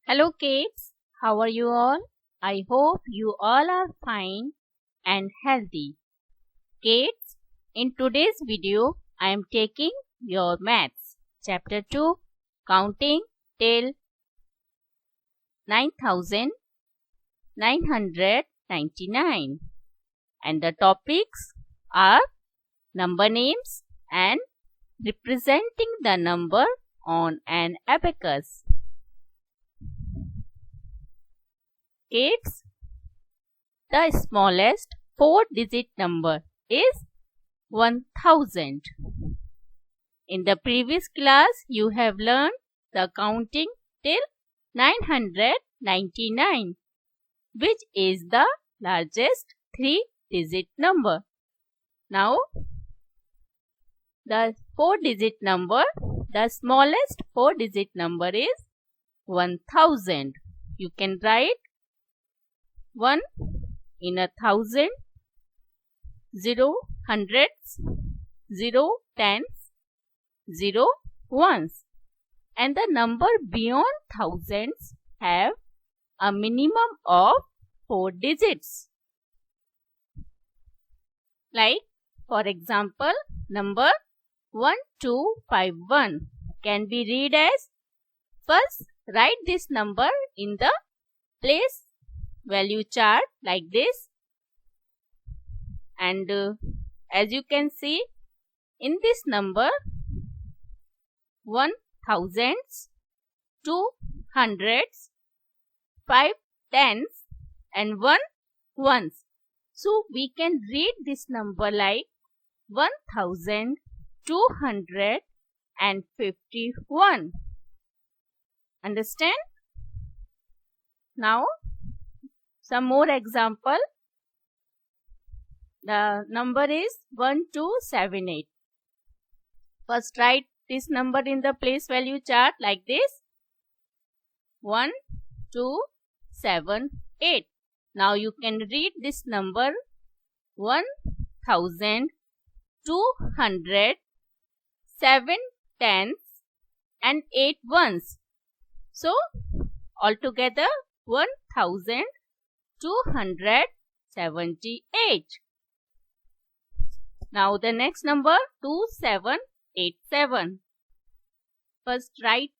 Hello kids, how are you all? I hope you all are fine and healthy. Kids, in today's video, I am taking your maths chapter 2 counting till 9999 and the topics are number names and representing the number on an abacus. Kids, the smallest 4-digit number is 1000. In the previous class, you have learned the counting till 999, which is the largest 3-digit number. Now, the 4-digit number, the smallest 4-digit number is 1000. You can write 1 in 1000, 0 hundreds, 0 tens, 0 ones, and the number beyond thousands have a minimum of 4 digits. Like, for example, number 1251 can be read as, first write this number in the place value chart like this, and as you can see in this number 1 thousands, 2 hundreds, 5 tens and 1 ones. So we can read this number like 1251. Understand? Now some more example. The number is 1278. First write this number in the place value chart like this, 1278. Now you can read this number 1200, 7 tens and 8 ones. So altogether 1278. Now the next number 2787. First write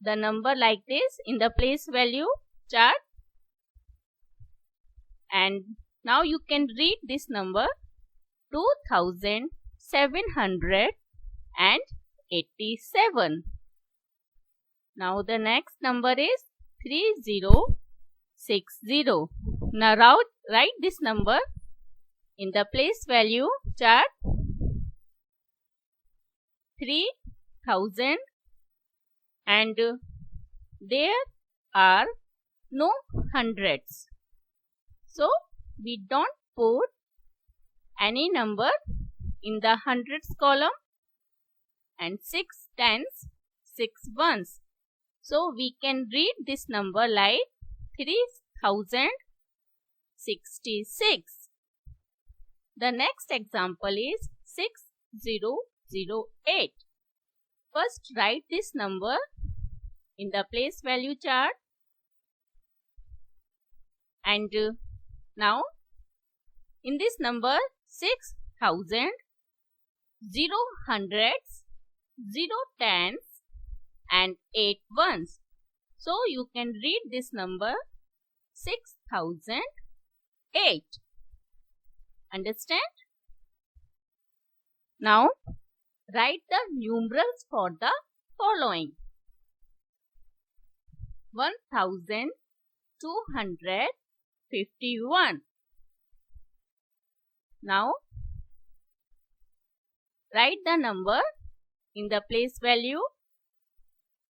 the number like this in the place value chart, and now you can read this number 2787. Now the next number is 3060. Now write this number in the place value chart 3000, and there are no hundreds. So we don't put any number in the hundreds column, and 6 tens, 6 ones. So we can read this number like 3066. The next example is 6008. First write this number in the place value chart, and now in this number 6000, 0 hundreds, 0 tens and 8 ones. So you can read this number 6008. Understand? Now write the numerals for the following: 1251. Now write the number in the place value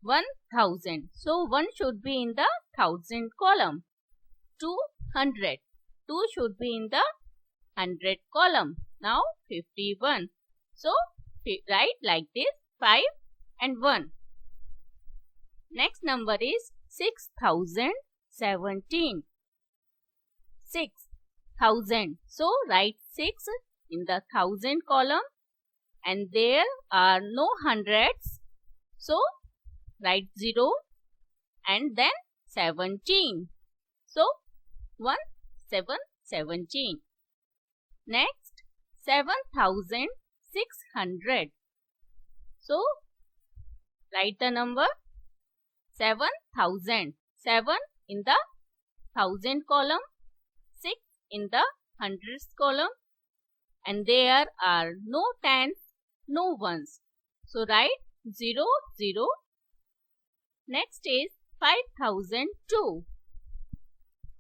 1000. So 1 should be in the thousand column. 200. 2 should be in the 100 column. Now 51. So write like this, 5 and 1. Next number is 6017. 6000. So write 6 in the thousand column, and there are no hundreds. So write 0 and then 17. So 1 7 17. Next 7600. So write the number 7000. 7 in the thousand column, 6 in the hundreds column, and there are no tens, no ones. So write 0 0. Next is 5002.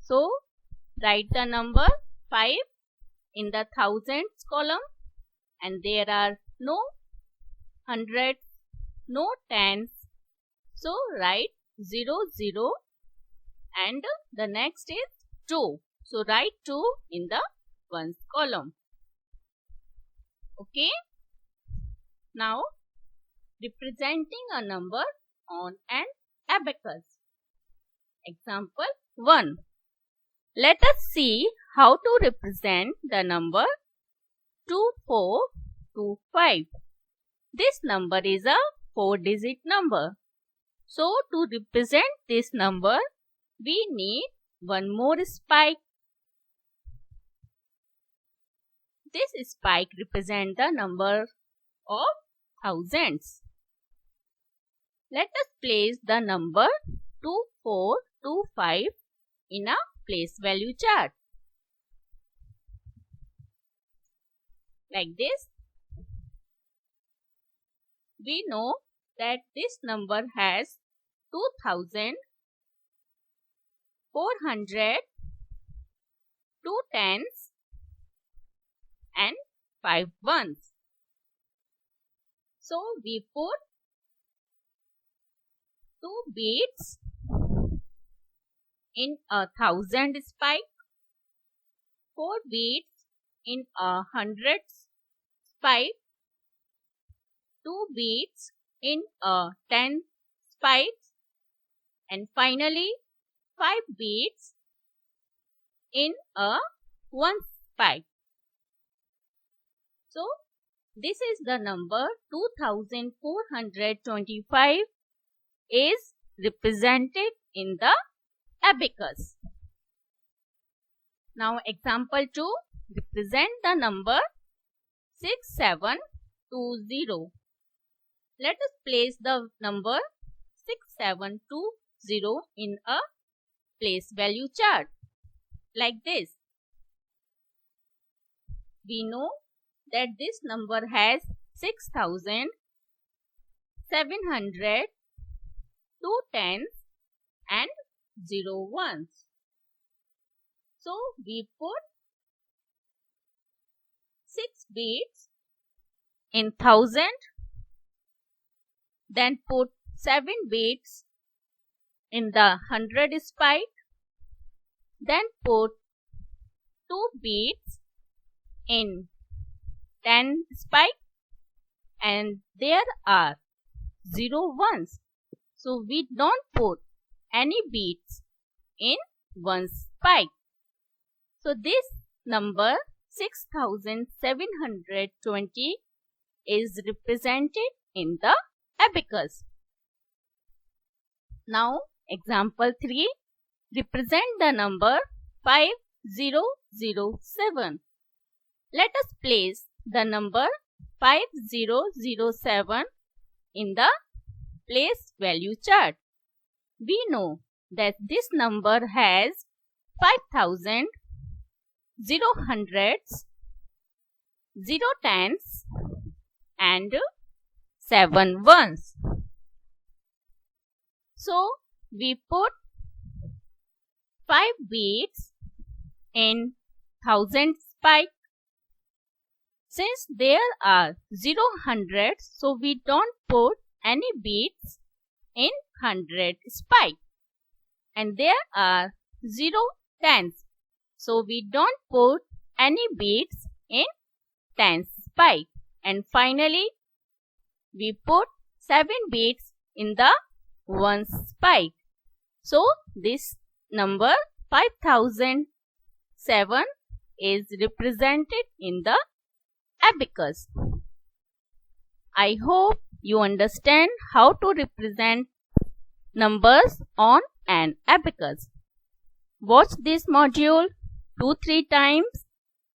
So write the number 5 in the thousands column, and there are no hundreds, no tens. So write 0 0, and the next is 2. So write 2 in the ones column. Okay. Now representing a number on an abacus. Example 1. Let us see how to represent the number 2425. This number is a 4-digit number. So to represent this number, we need one more spike. This spike represents the number of thousands. Let us place the number 2425 in a place value chart. Like this. We know that this number has 2400, 2 tens and 5 ones. So we put 2 beads in a 1000 spike, 4 beads in a 100 spike, 2 beads in a 10 spikes, and finally 5 beads in a 1 spike. So this is the number 2425 is represented in the abacus. Now example 2, represent the number 6720. Let us place the number 6720 in a place value chart like this. We know that this number has 6700, 2 tens and 0 ones. So we put 6 beads in 1000, then put 7 beads in the 100 spike, then put 2 beads in 10 spike, and there are 0 ones. So we don't put any beads in 1 spike. So this number 6720 is represented in the abacus. Now example 3, represent the number 5007. Let us place the number 5007 in the place value chart. We know that this number has 5000, 0 hundreds, 0 tens and 7 ones. So we put 5 beads in 1000 spike. Since there are 0 hundreds, so we don't put any beads in 100 spike. And there are 0 tens, so we don't put any beads in 10 spike. And finally, we put 7 beads in the 1 spike. So this number 5007 is represented in the abacus. I hope you understand how to represent numbers on an abacus. Watch this module 2-3 times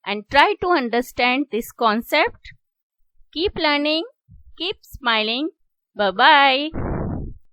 and try to understand this concept. Keep learning, keep smiling. Bye-bye.